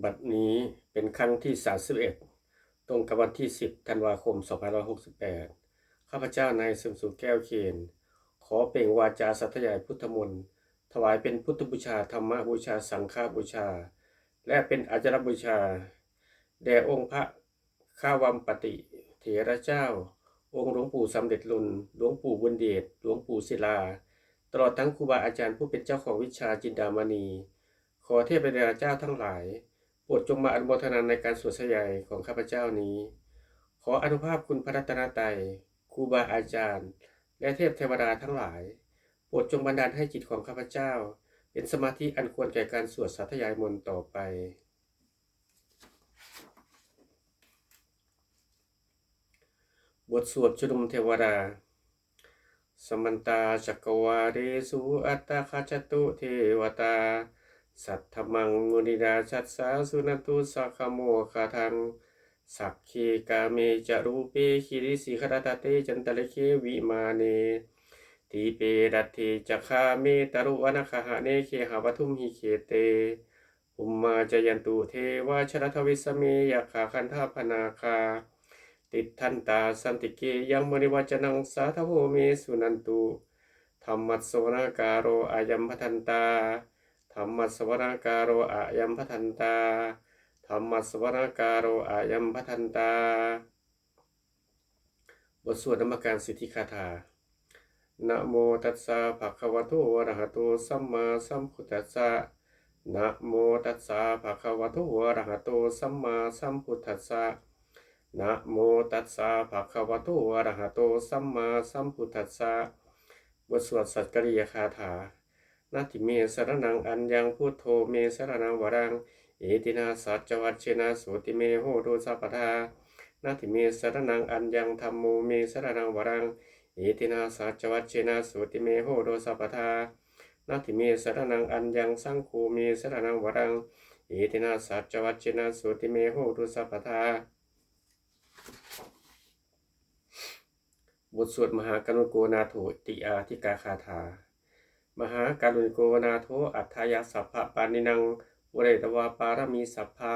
บัดนี้เป็นครั้งที่31ตรงกับวันที่10ธันวาคม2568ข้าพเจ้านายซึมสุขแก้วเคนขอเปล่งวาจาสัตยายพุทธมนต์ถวายเป็นพุทธบูชาธรรมบูชาสังฆบูชาและเป็นอาจารบูชาแด่องค์พระข้าวัมปติเถระเจ้าองค์หลวงปู่สำเร็จลุนหลวงปู่บุญเดชหลวงปู่ศิลาตลอดทั้งครูบาอาจารย์ผู้เป็นเจ้าของวิชาจินดามณีขอเทพเจ้าทั้งหลายโปรดจงมาอนุโมทนาในการสวดสยายของข้าพเจ้านี้ขออนุภาพคุณพระรัตนตรัยครูบาอาจารย์และเทพเทวดาทั้งหลายโปรดจงบันดาลให้จิตของข้าพเจ้าเป็นสมาธิอันควรแก่การสวดสาธยายมนต์ต่อไปบทสวดชุมเทวดาสมันตาจักวาเรสุอัตตาคาจตุเทวตาสัทธมังมุนิดาชัสสาสุนันตุสัคโมคาทังสักขีกาเมจารูเปคิริสิขรตเตจันตะเลเควิมาเนทีเปดัตถิจักขาเมตรุวนาคหะเนเคหาวัตุมหิเคเตอุมมาจยันตุเทวาชรทวิสเมยขาคันธาพนาคาติทันตาสันติเกยังมณิวัจนังสาทโวเมสุนันตุธรรมัสสวนากาโรอายัมพัทันตาธรรมัสสวนากาโรอายัมพัทันตาธรรมัสสวนากาโรอายัมพัทันตาบทสวดนมัการสิทธิคาถานะโมตัสสะภะคะวะโตอะระหะโตสัมมาสัมพุทธัสสะนะโมตัสสะภะคะวะโตอะระหะโตสัมมาสัมพุทธัสสะนะโมตัสสะภะคะวะโตอะระหะโตสัมมาสัมพุทธัสสะบทสวดสัจจริยคาถานาทิเมสรนังอัญญังพุทโธเมสรนังวรังเอตินาสัจจวัชเชนะโสติเมโหโตสัพพทานาทิเมสรนังอัญญังธัมโมเมสรนังวรังเอตินาสัจจวัชเชนะโสติเมโหโตสัพพทานาทิเมสรนังอัญญังสังโฆเมสรนังวรังเอตินาสัจจวัชเชนะโสติเมโหโตสัพพทาบทสวดมหากรุณโกนาโถติอาธิกาคาถามหาการุณโกนาโถอัฏฐายสัพพะปานินังวเรตวาปารมีสัพพา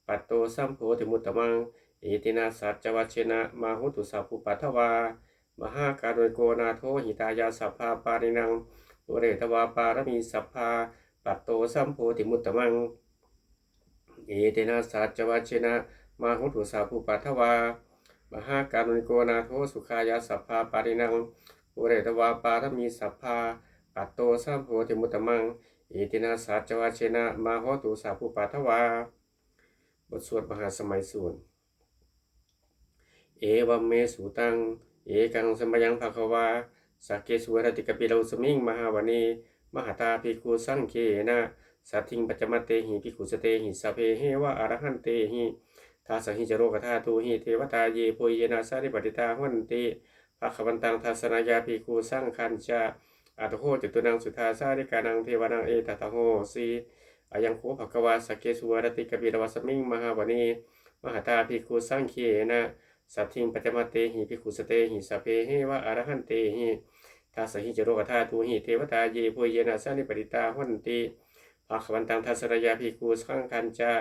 ปัตโตสัมโพธิมุตตมังเอตินาสัจจวัชเชนะมาหุตุสัพพุปัทวามหาการุณโกนาโถหิตายาสัพพะปานินังวเรตวาปารมีสัพพาปัตโตสัมโพธิมุตตมังเอตินาสัจจวัชเชนะมาหุตุสัพพุปัทวามหาการุณโกนาโถสุขายาสัพพะปารินังวเรตวาปารมีสัพพาปัตโตสัมโพธิมุตตมังเอตินาสัจจวัชเชนะมาโหตุสัพพุปัทวาบทสวดมหาสมัยสูตรเอวัมเมสุตังเอกังสมยังภควาสักเกสุวรติกปิโลสมิงมหาวณีมหตาภิกขุสังเกนะสัตถิงปัจจมเตหิภิกขุสเตหิสเพเหวะอรหันเตหิทาสหิจโรกธาตุหิเทวตาเยโพเยนะสาริปติตาหันติภควันตังทัสนายาภิกขุสังคัญจาอัตโหจตุนังสุทาสาริกานังเทวนังเอตตะโหสีอายังโคภควาสักเกสุวรติกปิโลสมิงมหาวณีมหตาภิกขุสังเกนะสัตถิงปัจจมเตหิภิกขุสเตหิสเพเหวะอรหันเตหิทาสหิจโรกธาตุหิเทวตาเยโพเยนะสาริปติตาหันติภควันตังทัสนายาภิกขุสังคัญจา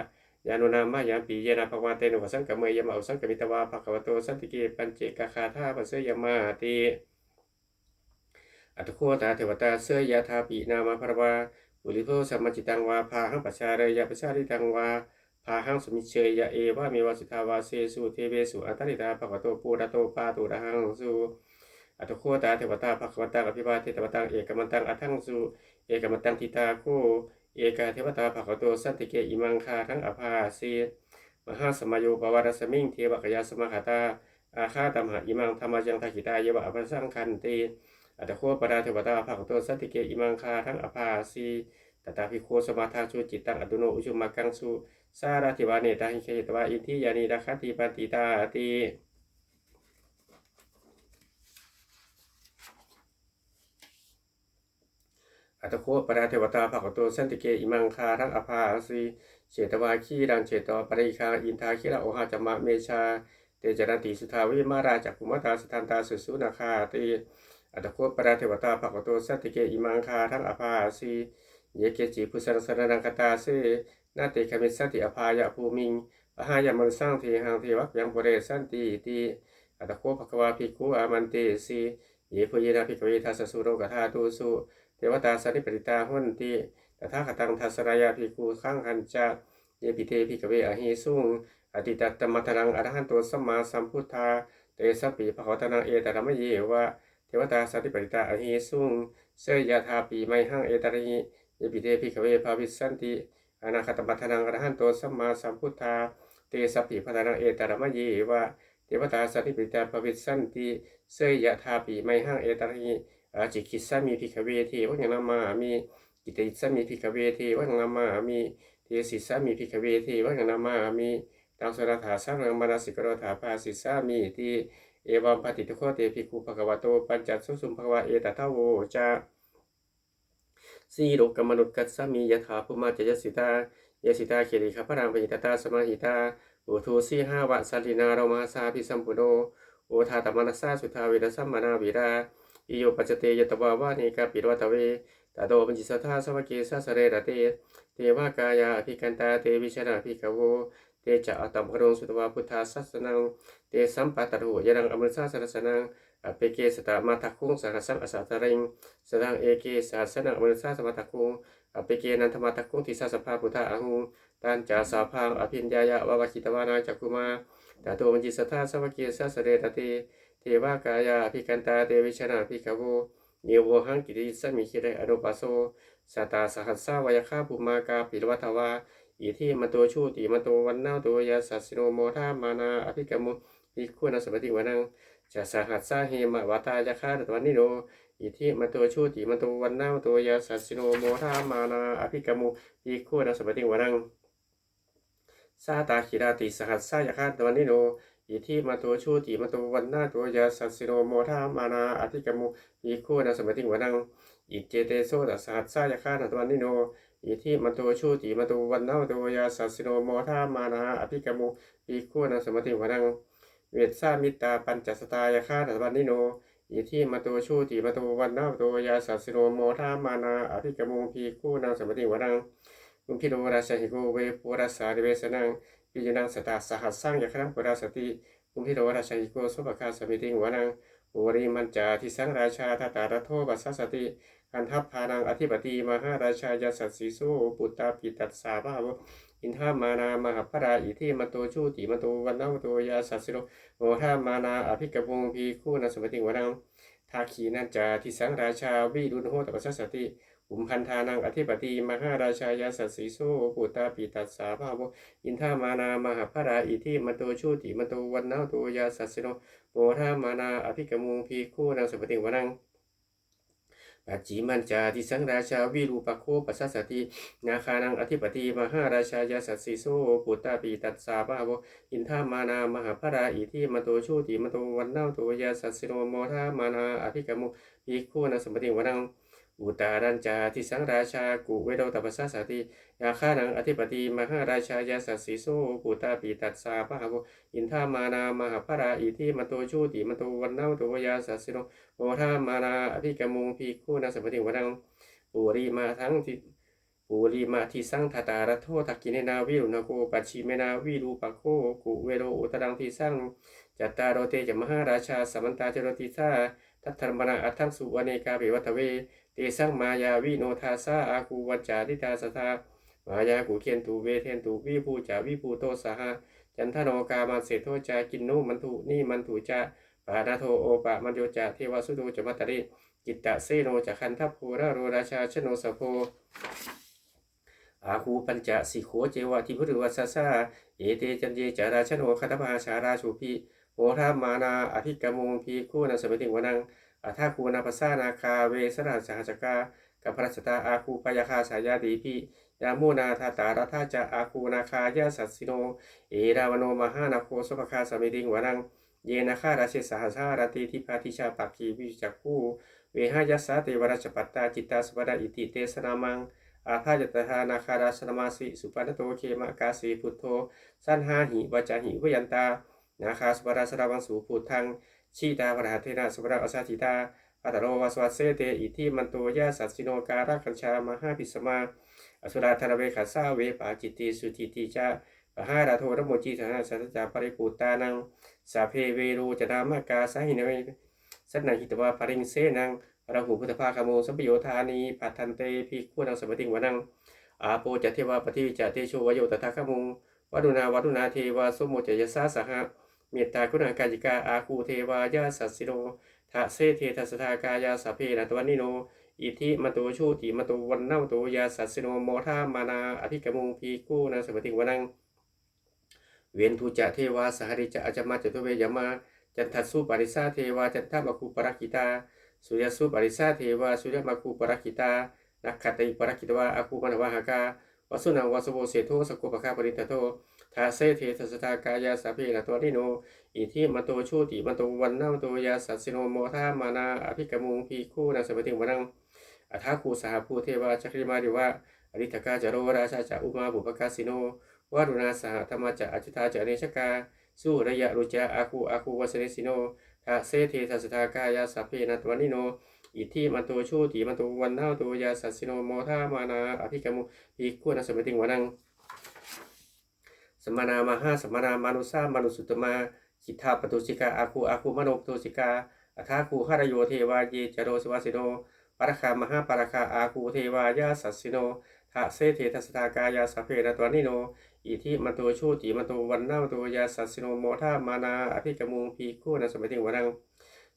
ยานุนามายามปีเยนะภควาเตนุสังกเมยมะอุสังกมิตวาภควโตสันติเกปัญเจกคาธาปเสยมาติอัตโคตาเทวตาเสยยาธาปีนามาภรวาปุริโภสัมมจิตังวาพาหังปัชชาเรยะปัชชาริตังวาพาหังสมิเชยยะเอวะเมวะสุทาวาเสสุเทเวสุอัตติตาภควโตปูระโตปาตุระหังสุอัตโคตาเทวตาภควตังอภิวาเทตวตังเอกมันตังอัทังสุเอกมันตังทิตาโคเอกาเทวตาภควโตสันติเกอิมังคาทั้งอภาสีมหาสมัยโยปวารสมิงเทวกยาสมหาตาอาคาตัมหะอิมังธรรมยังทักิตาเยวะอภัสสังคันติอัตโคปราเทวตาภควโตสันติเกอิมังคาทั้งอภาสีตถาภิกขุสมาทาสุจิตตังอตุโนอุชุมังกังสุสาราธิวาเนตาหิเคตวาอินทิยานิราคติปันติตาติอัตโคปราเทวตาภควโตสันติเกอิมังคาทั้งอภาสีเจตวาคีรังเจตวปริคาอินทาคิระโอหะจัมมะเมชาเตจรันติสุทาวิมาราจักขุมตาสทันตาสุสุนาคาติอัตโคปราเทวตาภควโตสันติเกอิมังคาทั้งอภาสีเยเกจิพุสังสรนังคตาเส นาเตคมิสันติอภายะภูมิงปหายะมนุสังเทหังเทวะยังปุเรสันติติอัตโคภควาภิกขุอามันเตสีเยปุเยนะภิกขเวทัสสะสุโรกธาตุสุเทวตาสันนิปริตาหุนติตถาคตังทัสสรายาภิกขุขังหันจะเยปิเตภิกขเวอหิสุงอติตัตตมัทรังอรหันโตสัมมาสัมพุทธาเตสัพปิภวตนังเอตระมะเยวะเทวตาสันนิปริตาอหิสุงเสยยะธาปีไมหังเอตระหิเยปิเตภิกขเวภาวิสันติอนาคตมัทนังอรหันโตสัมมาสัมพุทธาเตสัพปิภวตนังเอตระมะเยวะเทวตาสันนิปริตาภาวิสันติเสยยะธาปีไมหังเอตระหิอาจิคิสามีภิกขเวเทวะยังนามามีกิตติสามีภิกขเวเทวะยังนามามีเทศิสามีภิกขเวเทวะยังนามามีตังสรถาสังเรงมนาสิกโรถาภาสิสามีติเอวัมปฏิทุโคเตภิกขุภควโตปัญจสุสุมภควะเอตถาโวจาสีโลกมนุษย์กัสสามียถาภูมาจยสิตายสิตาเขริขพรังปิตตาสมาหิตาอุทูสีหาวะสันตินาโรมาสาภิสัมปุโนโอทาตมนัสสาสุทาวิรสัมมานาวิราอิโยปัจเตยตวาวานิกาปิรวัตเวตโตปัญจิสัทธาสวเกสัสเรระเตเทวากายาอภิกันตาเตวิชนะภิกขโวเตจะอัตตมครงสุตวาพุทธาสัสนังเตสัมปัตตโหยนังอมฤสาสรสนังอเปเกสตามาทักคุงสหัสสังอสัตริงสดังเอเกสหัสนังอมฤสาสมาทักคุงอเปเกนันทมาทักคุงทิสาสภาพุทธาอาหุตันจาสาพังอภิญญายะวาวคิตวานาจักกุมาตโตปัญจิสัทธาสวเกสัสเรระเตเทวากายาอภิกันตาเตวิชนะภิกขโวเนโวหังกิริสมิคิเรอนุปัสโสสัตตาสหัสสาวายคาภูมากาปิรวัตวาอิทิมโตชูติมโตวันนาโตยาสัสสิโนโมทามานาอภิกมุภิกขุนัสปฏิวนังจะสหัสสาเหมะวตายาคาตวันนิโนอิทิมโตชูติมโตวันนาโตยาสัสสิโนโมทามานาอภิกมุภิกขุนัสปฏิวนังสาตาคิราติสหัสสายาคาตวันนิโนอิทิมโตชูติมโตวันนาโตยาสัสสิโนโมทามานาอภิกมุภิกขุนัสปฏิวนังอิเจเตโสตัสสหัสสายาคาตวันนิโนอิทิมโตชูติมโตวันนาโตยาสัสสิโนโมทามานาอภิกมุภิกขุนัสปฏิวนังเวทสามิตาปัญจสตายาคาตวันนิโนอิทิมโตชูติมโตวันนาโตยาสัสสิโนโมทามานาอภิกมุภิกขุนัสปฏิวนังอุพิโรราชหิโกเวปุราสาดิเวสนังปิยนังสตาสหัสสังยะครังปุราสติอุพิโรราชหิโกสุภคาสมิติงวนังโอริมันจาทิสังราชาทัตตารัโทปัสสสติคันทัพพานังอธิปติมหาราชายาสัสสีโสปุตตาปิตัสสาภาวอินทามานามหาพราอิทิมโตชูติมโตวันนาโตยาสัสสิโนโมทามานาอภิกมุภิกขุนัสปฏิวนังทาขีนันจาทิสังราชาวิรุณโหตปัสสสติอุมพันธานังอธิปติมหาราชายาสัสสีโสปุตตาปิตัสสาภาวอินทามานามหาพราอิทิมโตชูติมโตวันนาโตยาสัสสิโนโมทามานาอภิกมุภิกขุนัสปฏิวนังปัจจิมันจาทิสังราชาวิรูปโคปัสสสตินาคานังอธิปติมหาราชายาสัสสีโสปุตตาปิตัสสาภาวอินทามานามหาพราอิทิมโตชูติมโตวันนาโตยาสัสสิโนโมทามานาอภิกมุภิกขุนัสปฏิวนังอุตารัญจาทิสังราชากุเวโดตัปสสสติยาคานังอธิปติมหาราชายาสัสสีโสปุตตาปิตัสสาภาวอินทามานามหาพราอิทิมโตชูติมโตวันนาโตยาสัสสิโนโมทามานาอภิกมุภิกขุนัสปฏิวนังปุริมาทั้งทิปุริมาทิสังทตารัโททักกิเนนาวิรุณโกปัจฉิเมนาวิรูปโคกุเวโรอุตรังทิสังจัตตารโรเตจมหาราชาสัมมันตาจโรติสาทัตถรมนาอัตถังสุวเนกาเบวัตเวเตสังมายาวิโนทาสาอาคูวัจจาทิตาสทามายากุเคียนตุเวเทนตุวิภูจาวิภูโตสหจันทโนกามาเสโทจากินโนมันตุนี่มันตุจาปานาโทโอปะมันโยจาเทวสุโตจมัตตริกิตตะเซโนจะคันทัพโพระโรราชาชโนสโพอาคูปัญจสิโขเจวะทิพุริวัสสะเอเตจันเยจาราชโนคัตภาชาราชูปิโอทามานาอภิกมุภิกขุนัสปฏิวนังอัฏฐคูนาปัสสานาคาเวสราสหจกากัปรัสตาอาคูปยาคาสายาติปิยามูนาทาตารัฐาจะอาคูนาคายาสัสสิโนเอราวโนมหานาโคสุภคาสมิติงวนังเยนาคาราเชสหสารติทิพาทิชาปักขีวิจักคูเวหายัสสะเทวราชปัตตาจิตตาสปดาอิติเตสนามังอาภาจตหานาคาราสนามาสิสุปานโตเคมากาสีพุทโธสันหาหิวจาหิวยันตานาคาสปราสราวังสูพุทธังชีตาปราเทนะสปราอสาธิตา อัตโรวาสวัสเสเตอิทิมันโตยาสัสสิโนการะคัญชามหาพิสมาอสุราธารเวขัสสาเวปาจิตติสุจิติจาปหาราโทรโมจิสหสัจจาปริปูตานังสาเพเวโรจนามากาสาหินเวสันนาหิตวาปริงเสนังราหูพุทธภาคโมสัมปโยธานีปัทันเตภิกขุนังสมติงวนังอาโปจเทวาปฏิจเตโชวโยตถาคมุงวัดุนาเทวาสมโมจยสาสหะเมตตาคุณากาจิกาอาคูเทวายาสัสสิโนทะเสเททัสทากายาสเพนะตวันนิโนอิทิมโตชูติมโตวันนาโตยาสัสสิโนโมทามานาอภิกมุงภิกขุนังสมติงวนังเวนทุจะเทวาสหริจะอจมาจตุเวยมาจันทัสสุปริสาเทวาจันทมาคูปรักิตาสุยสุปริสาเทวาสุยมาคูปรักิตานักขติปรักิตวาอาคูมนวหากาวสุนังวสโวเสโทสกุปะคาปริตโตทาเสเททัสตากายาสาเพนะตัวนิโนอิทิมโตชูติมโตวันนาโตยาสัสสิโนโมทามานาอภิกมุงภิกขุนังสมติงวนังอัฏฐาคูสหภูเทวาจักริมาดิวะอริทกาจโรราชาจะอุมาบุปกาสิโนวารุณาสหธรรมจะอจุตาจะเนชกาสุระยะรุจาอาคูวสเนสิโนทาเสเททัสตากายาสาเพนะตัวนิโนอิทิมันโตชูติมันโตวันนาโตยาสัสสิโนโมทามานาอภิกมุภิกขุนังสมติงวนังสมนามหาสมนามานุสามานุสุตมาคิทาปตุสิกาอาคูมโนปตุสิกาอัฏฐาคูหารโยเทวาเยจโรสวาสิโนปรคามหาปรคาอาคูเทวายาสัสสิโนทะเสเททัสตากายาสเพนะตัวนิโนอิทิมันโตชูติมันโตวันนาโตยาสัสสิโนโมทามานาอภิกมุงภิกขุนังสมติงวนัง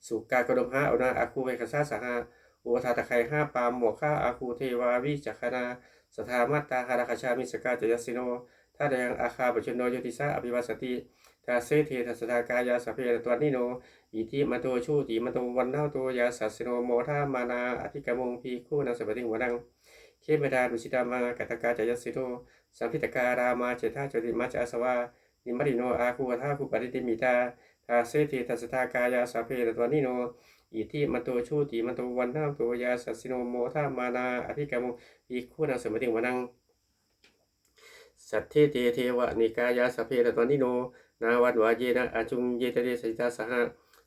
สุกากดมหาอุณาอาคูเวคสาสหะอุทาตะไคห้าปามหมวกข้าอาคูเทวาวิจักขณาสถามัตตาหาราคชามิสกาจยสิโนถ้าแดงอาคาปชนโนโยติสาอภิวาสติทาเสเททัสตากายาสเพนะตัวนิโนอิทิมันโตชูติมันโตวันนาโตยาสัสสิโนโมทามานาอภิกมุงภิกขุนังสมติงวนังเคเมดาดุสิตามากตกาจยสิโนสัมพิตการามาเจตาจติมัจอาสวานิมริโนอาคูทาคูปริติมิตาทาเสเททัสตากายาสเพนะตัวนิโนอิทิมันโตชูติมันโตวันนาโตยาสัสสิโนโมทามานาอภิกมุงภิกขุนังสมติงวนังสัทเทเตเทวะนิกายาสเพนะตัวนิโนนาวัดวาเยนะอาจุงเยตเรสิตาสหะ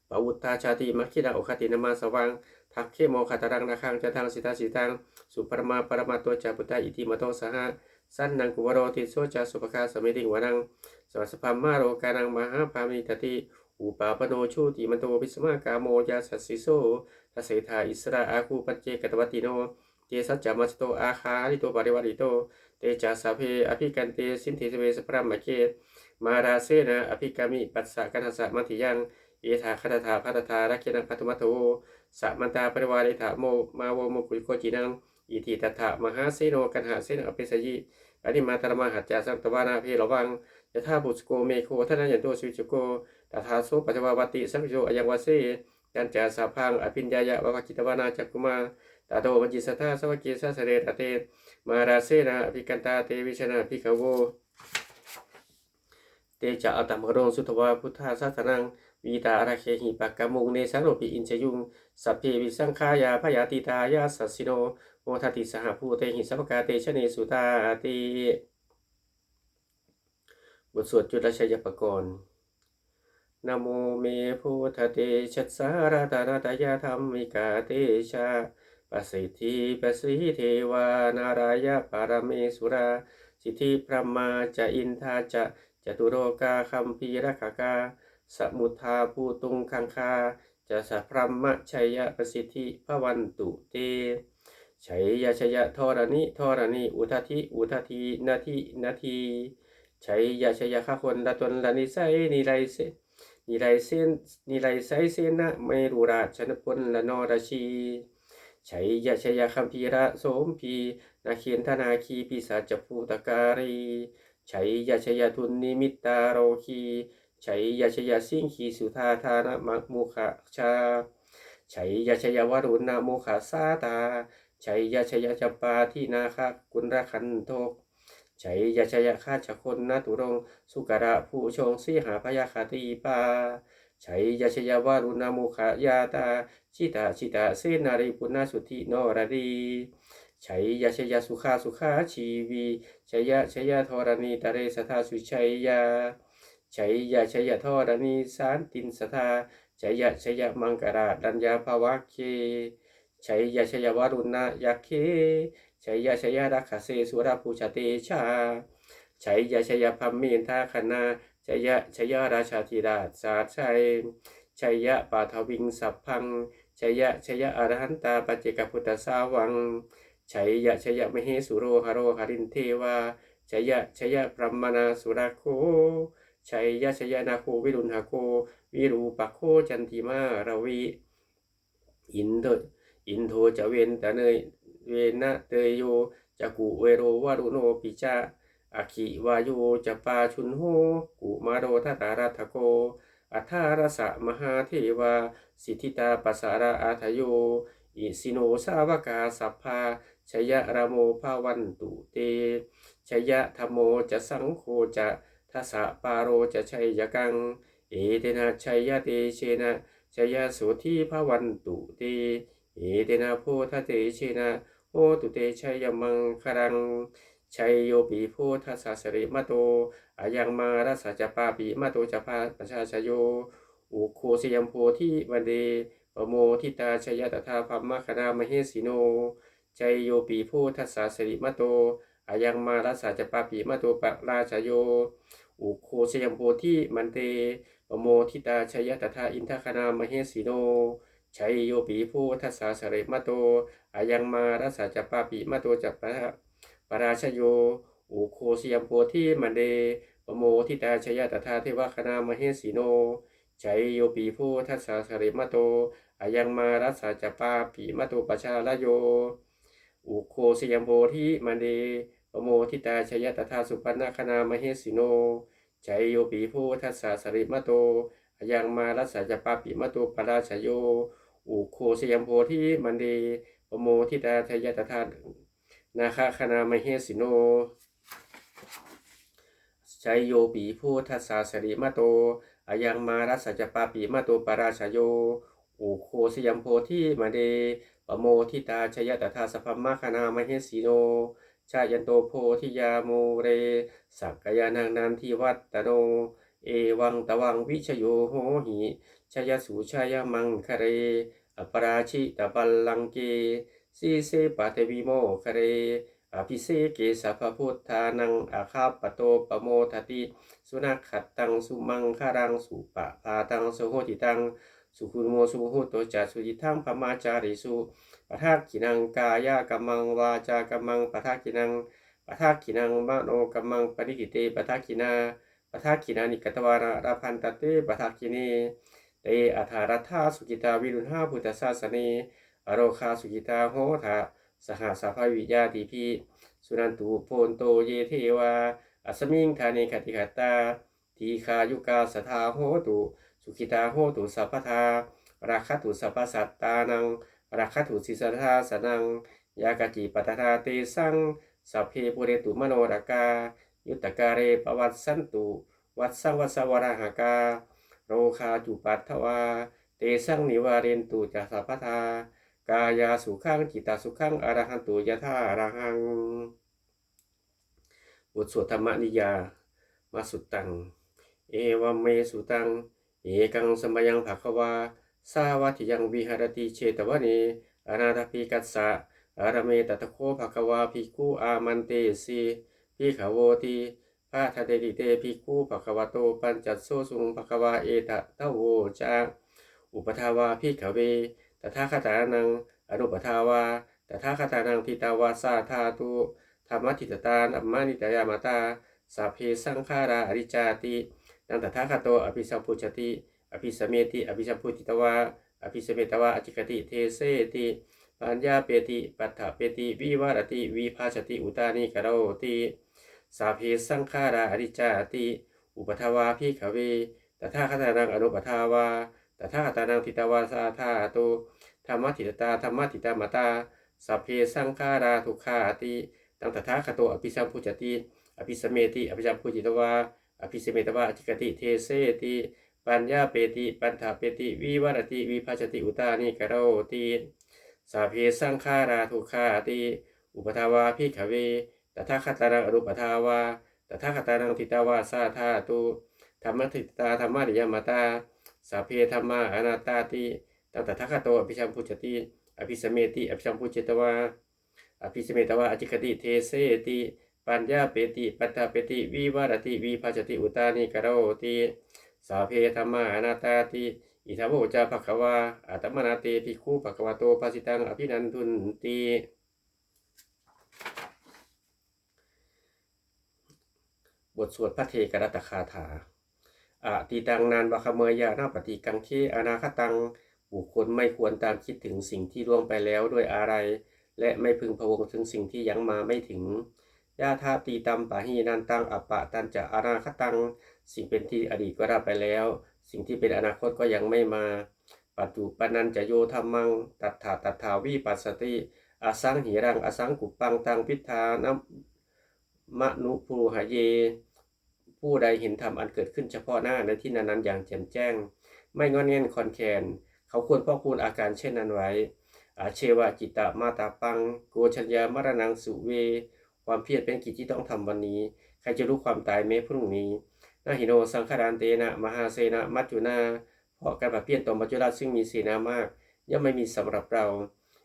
ปวุตตาชาติมัคคิดาโอคตินามาสวังทักเคโมคาตารังนาคังจะทางสิตาสิตังสุปรมาปรมาตัวจาปุตตาอิติมโตสหะสันนังกุวโรติโสจาสุปคาสเมติงวนังสวัสพามมาโรกานังมหาภามิตติอุปาปโนชูติมันโตวิสมากาโมยาสัสสิโสทเสธาอิสระอาคูปัจเจกตวัติโนเตสัจจามัสโตอาคาริโตปริวาริโตเตจาสาเพอภิกันเตสินเทสเวสพรามเกมาราเซนะอภิกามิปัสสะกัณหสะมัติยังเอธาคตถาภัตถารักเกนังพัตุมัตโตสัมมันตาปริวาริถาโมมาโวโมกุลิโกจินังอิทิตถามหาเสโนกันหาเสนอเปสยิอนิมาตรมหัจจาสังตวานาเพระวังยะธาบุสโกเมโคทนายันโตสวิจโกตถาโสปัจจววัติสัมโยอยังวาเสจันจาสาพังอภิญญายะวะกิตวานาจักกุมาตาโตมัจจิสัทธาสวะเกสะเสเรตเตมาราเซนะอภิกันตาเตวิชนะภิกขโวเตจะอัตตมโรสุทวาพุทธาสาสนังวีตาอาราเคหิปักกมุงเนสังโรปิอินเชยุงสัพเพวิสังขายาพยาติตายาสัสสิโนโมทัติสหภูเตหิสัพพกาเตชเนสุตาติบทสวดจุลชัยปกรณ์นะโมเมพุทธเตชัสสารตานาตายาธรรมิกาเตชะปสิทธิปสิเทวานารายะปารเมสุราสิทธิพระมาจะอินทาจะจตุโรกาคัมภีรขากาสมุทาภูตุงคังคาจะสัพพรมชัยยะประสิทธิพระวันตุเตชัยยะชัยยะธรณีอุทธินาทีชัยยะชัยยะข้าคนละตนละนิสัยนิไรเสนิไรไซเสนะเมรุราชนพลละนรชีชัยยะชัยยะคัมภีระโสมพีนาเขียนธนาคีปิศาจภูตการีชัยยะชัยยะทุนนิมิตตาโรคีชัยยะชัยยะสิงคีสุธาธานมะมุขชาชัยยะชัยยะวรุณโมขสาตาชัยยะชัยยะจัปปาที่นาคกุลระคันโทกชัยยะชัยยะข้าชคนนาตุรงสุกระผู้ชงสีหาพยาคติปาชัยยะชัยยะวรุณโมขยาตาชิตาเสนาริปุณสุทธิโนรดีชัยยะชัยยะสุขาชีวีชัยยะธรณีตะเรสทาสุชัยยะชัยยะธรณีสานตินสทา ชัยยะชัยยะมังกราดัญญาภวะเคชัยยะชัยยวารุณยะเคชัยยะชัยยะรักขเสสุรภูชเตชาชัยยะชัยยะพัมมินทาคณาชัยยะชัยยะราชาธิราชสาชัยชัยยะปาทวิงสัพพังชัยยะชัยยะอรหันตาปัจเจกพุทธสาวังชัยยะชัยยะมเหสุโรหโรหรินเทวาชัยยะชัยยะพรหมนาสุรโคชัยยะชัยยะนาโควิรุณหโควิรูปโคจันติมาราวิอินโทจะเวนตะเนยเวนะเตยโยจะกุเวโรวารุโนปิจาอาคิวาโยจะปาชุนโหกุมาโรทัตารัตโกอัทธารสะมหาเทวาสิทธิตาปัสสาระอาทโยอิสิโนสาวกาสัพพาชยะระโมภาวันตุเตชยะธรรมโมจะสังโฆจะทัสสะปาโรจะชัยยกังเอเตนะชัยยะเตเชนะชยะโสธีภวันตุเตเอเตนะโพธเตเชนะโหตุเตชัยมังครังชัยโยปีโพธัสสะสริมะโตอายังมารัสสะจปาปีมะโตจะพาประชาชโยอุโคสยมโพธิวันเดปโมทิตาชยตถาภัมมคณามเหสิโนชัยโยปีโพธัสสะสริมะโตอายังมารัสสะจปาปีมะโตปราชโยอุโคสยมโพธิมันเตปโมทิตาชยตถาอินทคณามเหสิโนชัยโยปีโพธัสสะสริมะโตอายังมารัสสะจปาปีมะโตจะปราชโยอุโคสยมโพธิมันเดปโมทิตาชยตถาเทวคณามเหสิโนชัยโยปีโพธัสสะสริมะโตอายังมารัสสะจปาปีมะโตปชาลโยอุโคสยมโพธิมันเดปโมทิตาชยตถาสุปันนคณามเหสิโนชัยโยปีโพธัสสะสริมะโตอายังมารัสสะจปาปีมะโตปราชโยอุโคสยมโพธิมันเดปโมทิตาชยตถานาคคณามเหสิโนชัยโยปีโพธัสสะสริมะโตอายังมารัสสะจปาปีมะโตปราชโยอุโคสยมโพธิมันเดปโมทิตาชยตถาสัพพมคณามเหสิโนชายันโตโพธิยาโมเรสักกายานังนันทิวัตตโนเอวังตวังวิชโยโหหิชยสุชายมังคะเรอปราชิตบัลลังเกสีเสปะเทวิโมคะเรอภิเสเกสัพพุทธานังอาคาปโตปโมทติสุนัขขัดตังสุมังคารังสุปะพาตังโสโหติตังสุขุโมสุโหโตจัสุจิทังพมาจาริสุปะทักขินังกายะกัมมังวาจากัมมังปะทักขินังปะทักขินังมโนกัมมังปณิทิเตปะทักขินาปะทักขินานิกตวาระราพันตเตปะทักขินีเตอัฏฐารัฐาสุกิตาวิรุณหาพุทธศาสเนอโรคาสุกิตาโหทะสหสาภวิญาติพีสุนันตุโพนโตเยเทวาอัสมิงคาเนคติขัตตาทีคายุกาสทาโหตุสุขิตาโหตุสัพพทาราคตุสัพพสัตตานังราคตุสิสทาสนังยากจิปัตตาเตสังสัพเพปุเรตุมโนรากายุตตกาเรปวัตสันตุวัตสังวัสวราหากาโรคาจุปัตถวาเตสังนิวาเรนตุจัสสัพพทากายาสุขังจิตาสุขังอรหันตุยะธาอรหังบทสวดธรรมนิยามาสุตังเอวัมเมสุตังเอกังสมยังภควาสาวัติยังวิหารติเชตวเนอนาถปิกัสสะอารเมตตะโคภควาภิกขุอามันเตสีภิกขโวติพาทะเตติเตภิกขุภควโตปัญจัสโสสุงภควาเอตตะโวจาอุปทาวาภิกขเวตถาคตานังอนุปทาวาตถาคตานังทิตาวาสาธาตุธรรมทิตตานัมมานิตยามาตาสัพเพสังขาราอริจาตินันตถาคโตอภิสัมพุชติอภิสเมติอภิสัมพุติตวาอภิสเมตวาอจิกติเทเสติปัญญาเปติปัฏฐเปติวิวารติวิภาชติอุตานิกโรติสัพเพสังขาราอริจาติอุปทาวาภิกขเวตถาคตานังอนุปทาวาตถาคตานังทิตวาสาธาตุธรรมทิตตาธรรมทิตามาตาสัพเพสังขาราทุกขาติตังตถาคโตอภิสัมพุจติอภิสเมติอภิสัมพุจิตวาอภิสเมตวาอจิกติเทเสติปัญญาเปติปัฏฐเปติวิวารติวิภาชติอุตานิกโรติสัพเพสังขาราทุกขาติอุปทาวาภิกขเวตถาคตานังอนุปทาวาตถาคตานังทิตาวาสาธาตุธรรมทิตตาธรรมริยมตา สัพเพธัมมาอนัตตาติตังตถาคโตอภิสัมพุจติอภิสเมติอภิสัมพุจตวาอภิสเมตวาอจิคติเทเสติปัญญาเปติปัตตาเปติวิวารติวิภัจติอุตานิกโรติสัพเพธัมมาอนัตตาติอิทัมโมจาภควาอัตตมนาเตภิกขุภควโตภาสิตังอภินันทุนติบทสวดพระเทกรัตคาถาอะติตังนานวะคเมยานาปฏิกังเคอนาคตังบุคคลไม่ควรตามคิดถึงสิ่งที่ล่วงไปแล้วด้วยอะไรและไม่พึงพะวงถึงสิ่งที่ยังมาไม่ถึงยาธาตีตัมปะหีนันตังอัปปะตันจะอนาคตังสิ่งเป็นที่อดีตก็ได้ไปแล้วสิ่งที่เป็นอนาคตก็ยังไม่มาปัจจุปนันจะโยธรรมังตัทธาวิปัสสติอสังหิรังอสังกุปังตังพิธานมนุภูหะเยผู้ใดเห็นธรรมอันเกิดขึ้นเฉพาะหน้าในที่นั้นอย่างแจ่มแจ้งไม่งอนเง่นคอนแคนเขาควรพอกคูณอาการเช่นนั้นไว้อาเชวะจิตตมาตาปังโกชัญญามรณังสุเวความเพียรเป็นกิจที่ต้องทำวันนี้ใครจะรู้ความตายแม้พรุ่งนี้นาหิโนสังขารานเตนะมหาเสนะมัจจุนาเพราะการเพียรต่อมัจจุราชซึ่งมีเสนามากย่อมไม่มีสำหรับเรา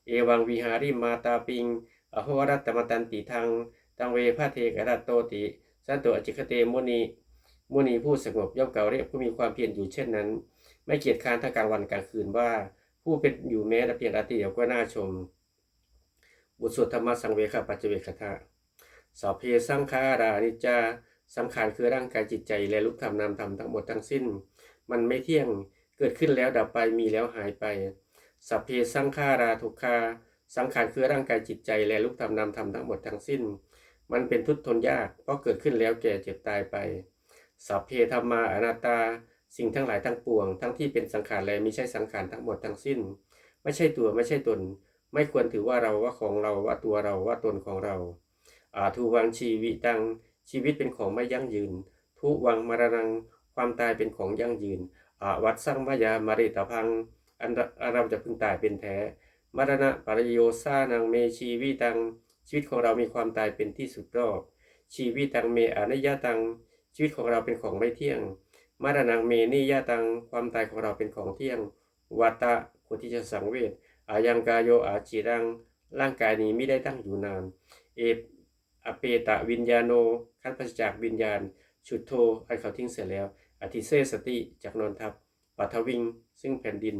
เอวังวิหาริมาตาปิงอโหรัตตมตันติทังตังเวพระเทกรัตโตติสันโตอจิคเตมุนีผู้สงบย่อมกล่าวเรียกผู้มีความเพียรอยู่เช่นนั้นไม่เกียจค้านทั้งกลางวันกลางคืนว่าผู้เป็นอยู่แม้แต่เพียงราตรีเดียวก็น่าชมบทสวดธรรมสังเวคปัจเจเวคทะสัพเพสังขารานิจจาสังขารคือร่างกายจิตใจและรูปธรรมนามธรรมทั้งหมดทั้งสิ้นมันไม่เที่ยงเกิดขึ้นแล้วดับไปมีแล้วหายไปสัพเพสังขาราทุกขาสังขารคือร่างกายจิตใจและรูปธรรมนามธรรมทั้งหมดทั้งสิ้นมันเป็นทุกข์ทนยากเพราะเกิดขึ้นแล้วแก่เจ็บตายไปสัพเพธัมมาอนัตตาสิ่งทั้งหลายทั้งปวงทั้งที่เป็นสังขารและไม่ใช่สังขารทั้งหมดทั้งสิ้นไม่ใช่ตัวไม่ใช่ตนไม่ควรถือว่าเราว่าของเราว่าตัวเราว่าตนของเราทุวังชีวิตังชีวิตเป็นของไม่ยั่งยืนทุวังมรณังความตายเป็นของยั่งยืนวัดสังมายามริตพังอันเราจะพึงตายเป็นแท้มรณะปริโยสานังเมชีวิตังชีวิตของเรามีความตายเป็นที่สุดรอบชีวิตังเมอนิยตังชีวิตของเราเป็นของไม่เที่ยงมรณังเมนิยตังความตายของเราเป็นของเที่ยงวัตตะคนที่จะสังเวชอายังกายโยอาจิรังร่างกายนี้ไม่ได้ตั้งอยู่นานอเปตะวิญญาโนขั้นปราศจากวิญญาณชุดโทอันเขาทิ้งเสร็จแล้วอธิเสสติจากนอนทับปัทวิงซึ่งแผ่นดิน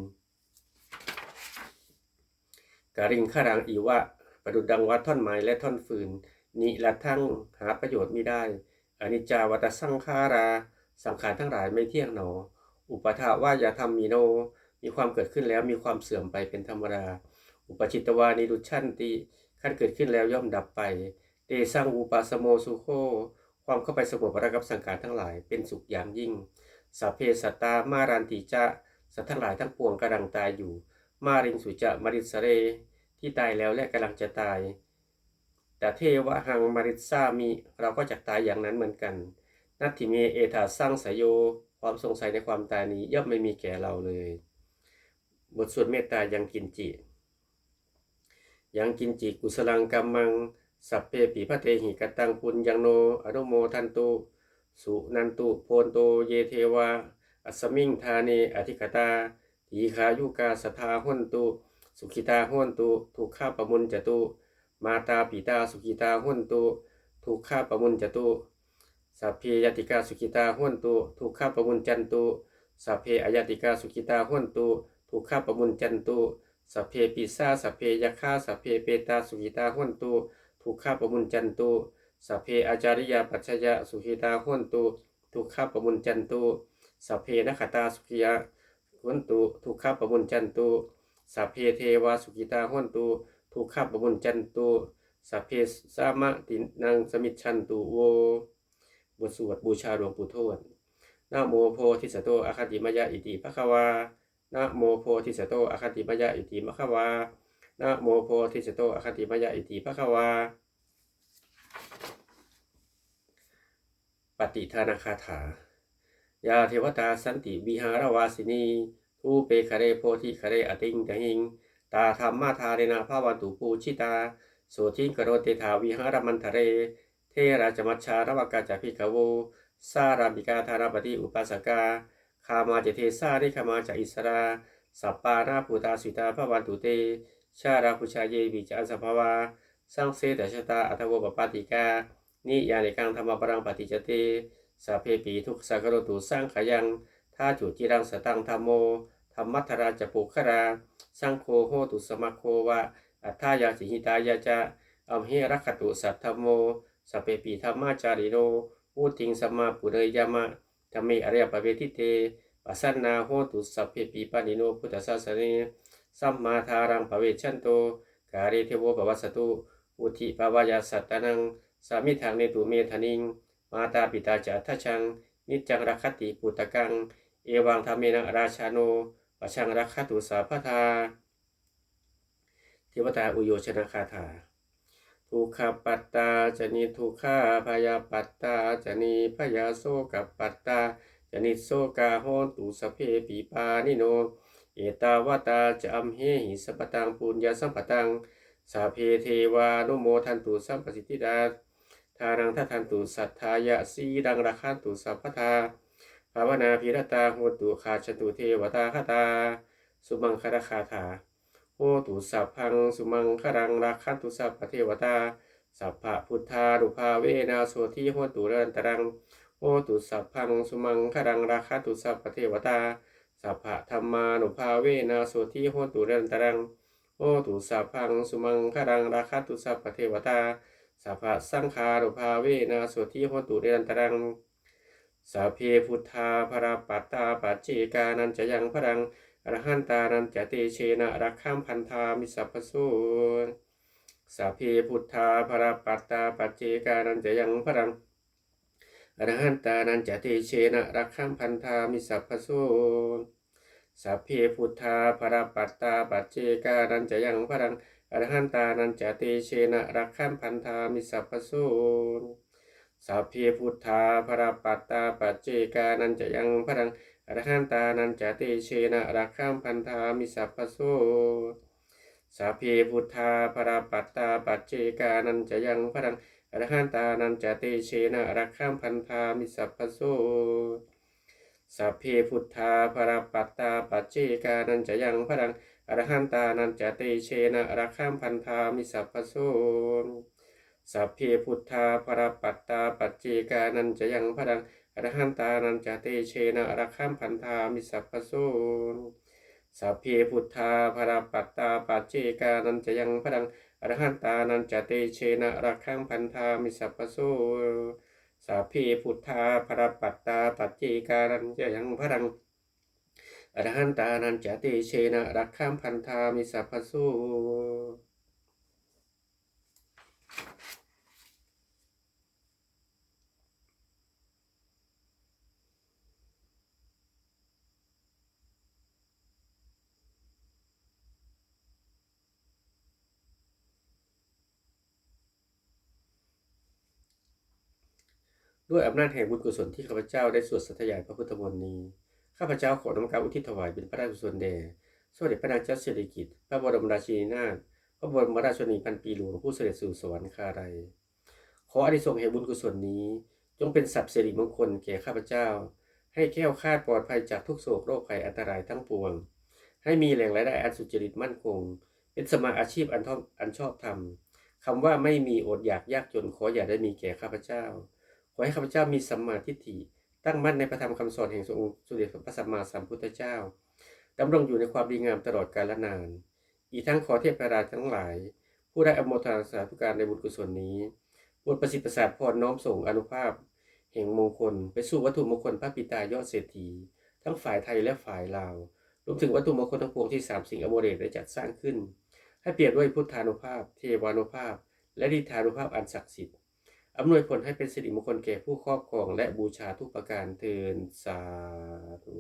การิงขรังอีวะประดุจดังวัดท่อนไม้และท่อนฟืนนิละทั้งหาประโยชน์ไม่ได้อนิจจาวัตสังขาราสังขารทั้งหลายไม่เที่ยงหนออุปทาว่าอย่าทำมีโนมีความเกิดขึ้นแล้วมีความเสื่อมไปเป็นธรรมดาอุปจิตตวานิรุชันติขั้นเกิดขึ้นแล้วย่อมดับไปเตสังอุปาสโมสุโคความเข้าไปสงบระงับสังขารทั้งหลายเป็นสุขอย่างยิ่งสัพเพสัตตามารันติจะสัตว์ทั้งหลายทั้งปวงกำลังตายอยู่มาริงสุจะมริสเรที่ตายแล้วและกำลังจะตายแต่เทวะหังมริสามิเราก็จะตายอย่างนั้นเหมือนกันนัตถิเมเอธาสร้างสยโยความสงสัยในความตายนี้ย่อมไม่มีแก่เราเลยบทสวดเมตตายังกินจิกุศลังกัมมังสัพเพปิพะเทหิกตังปุญญังโนอนุโมทันตุสุนันตุโพนโตเยเทวาอัสมิงธาเนอธิกตาทีขายุกาสทาหุนตุสุขิตาหุนตุทุกขาปมุญจตุมาตาปิตาสุขิตาหุนตุทุกขาปมุญจตุสัพเพยติกาสุขิตาหุนตุทุกขาปมุญจันตุสัพเพอยติกาสุขิตาหุนตุทุกขาปมุญจันตุสัพเพปิสาสัพเพยคาสัพเพเปตาสุขิตาหุนตุทุกขาปมุญจันตุสัพเพอาจาริยาปัจจยะสุขิตาหุนตุทุกขาปมุญจันตุสัพเพนคตาสุขิยะหุนตุทุกขาปมุญจันตุสัพเพเทวาสุขิตาหุนตุทุกขาปมุญจันตุสัพเพสามะตินังสมิจฉันตุโวบทสวดบูชาหลวงปู่ทวดนะโมโพธิสัตโตอะคติมยะอิติภควานะโมโพธิสัตโตอะคติมยะอิติภควานะโมโพธิสัตโตอะคติมยะอิติภควาปฏิทานาคาถายาเทวตาสันติวิหารวาสินีทูเปคะเรโพธิคะเรอติงตหิงตาธรรมมาทาเรนาภาวันตุปูชิตาโสทิงกโรเตถาวิหารมันทะเรเทราจมัชชารวกาจาภิกขโวสารามิกาธารปฏิอุปาสกา คามาจะเทสานิคามาจะอิสราสัปปานาภูตาสุตาพระวันตุเตชาราพุชาเยวิจารสภาวาสังเสตชะตาอัตโวปปาติกานิยานิกังธรรมปรังปฏิจเตสัพเพปีทุกสักโรตุสร้างขยังท่าจุจิรังสตังธรรมโมธรรมัทราจปุคราสังโฆโหตุสมัคโควะอัฏฐายาจิหิตายาจะอัมเหรัคตุสัทธโมสัพเพปีธรรมาจาริโนอุติงสัมมาปุเรยามะธรรมิอริยปเวทิเตปัสสนาโหตุสัพเพปีปานิโนพุทธศาสเนสัมมาทารังปเวชันโตกาเรเทโวปวัสสตุอุทิปวายาสัตตนังสามิทังเนตุเมธนิงมาตาปิตาจาทัชังนิจจังรัคติปุตตะกังเอวังธรรเมนะราชาโนปชังรัคตุสาพทาเทวตาอุโยชนะคาถาทุกขปัตตาจนิทุกขาพยาปัตตาจนิพยาโสกปัตตาจนิโสกาโหตุสเพปีปานิโนเอตาวตาจะอัมเหหิสัพตังปุญญาสัมปตังสาเพเทวานุโมทันตุสัมปสิทธิดาทานังทัทันตุสัทธายะสีดังราคันตุสัพพทาภาวนาภิรตาโหตุคาชตุเทวตาคตาสุมังคารคาถาโหตุสัพพังสุมังครังราคันตุสัพพเทวตาสัพพะพุทธานุภาเวนะโสทิโหตุเรนตรังโหตุสัพพังสุมังครังราคันตุสัพพเทวตาสัพพะธรรมานุภาเวนะโสทิโหตุเรนตรังโหตุสัพพังสุมังครังราคันตุสัพพเทวตาสัพพะสังขารุภาเวนะโสทิโหตุเรนตรังสัพเพพุทธาภราปัตตาปัจเจกานันจะยังพรังอรหันตานันจะเตเชนะรักข้ามพันธามิสัพพสูสัพเพพุทธาภราปัตตาปัจเจกานันจะยังพรังอรหันตานันจะเตเชนะรักข้ามพันธามิสัพพสูสัพเพพุทธาภราปัตตาปัจเจกานันจะยังพรังอรหันตานันจะเตเชนะรักข้ามพันธามิสัพพสูสัพเพพุทธาภราปัตตาปัจเจกานันจะยังพรังอรหันตานันจะเตเชนะรักข้ามพันธามิสัพพโสสัพเพพุทธาภราปัตตาปัจเจกานันจะยังพรังอรหันตานันจะเตเชนะรักข้ามพันธามิสัพพโสสัพเพพุทธาภราปัตตาปัจเจกานันจะยังพรังอรหันตานันจะเตเชนะรักข้ามพันธามิสัพพโสสัพเพพุทธาภราปัตตาปัจเจกานันจะยังพรังอรหันตานันจะเตเชนะรักข้ามพันธามิสัพพโสสัพเพพุทธาภราปัตตาปัจเจกานันจะยังพรังอรหันตานันจะเตเชนะรักข้ามพันธามิสัพพโสสัพเพพุทธาภราปัตตาปัจเจกานันจะยังพรังอรหันตานันจะเตเชนะรักข้ามพันธามิสัพพโสด้วยอำนาจแห่งบุญกุศลที่ข้าพเจ้าได้สวดสัตยายพระพุทธมนต์นี้ข้าพเจ้าขอนำการอุทิศถวายเป็นพระราชกุศลแด่สมเด็จพระนางเจ้าสิริกิติ์พระบรมราชินีนาถพระบรมราชชนนีพันปีหลวงผู้เสด็จสู่สวรรคาลัยขออานิสงส์แห่งบุญกุศลนี้จงเป็นสัพสิริมงคลแก่ข้าพเจ้าให้แคล้วคลาดปลอดภัยจากทุกโศกโรคภัยอันตรายทั้งปวงให้มีแหล่งรายได้อันสุจริตมั่นคงเป็นสมาอาชีพอันชอบธรรมคำว่าไม่มีอดอยากยากจนขออย่าได้มีแก่ข้าพเจ้าขอให้ข้าพเจ้ามีสัมมาทิฏฐิตั้งมั่นในพระธรรมคำสอนแห่งองค์สมเด็จพระสัมมาสัมพุทธเจ้าดำรงอยู่ในความดีงามตลอดกาลนานอีกทั้งขอเทพราชทั้งหลายผู้ได้อนุโมทนาสาธุการในบุญกุศลนี้โปรดประสิทธิ์ประสาทพรน้อมส่งอานุภาพแห่งมงคลไปสู่วัตถุมงคลพระปิตายอดเศรษฐีทั้งฝ่ายไทยและฝ่ายลาวรวมถึงวัตถุมงคลทั้งปวงที่3สิ่งอโมเดชได้จัดสร้างขึ้นให้เปลี่ยนด้วยพุทธานุภาพเทวานุภาพและฤทธานุภาพอันศักดิ์สิทธิ์อำนวยผลให้เป็นสิริมงคลแก่ผู้ครอบครองและบูชาทุกประการเทินสาธุ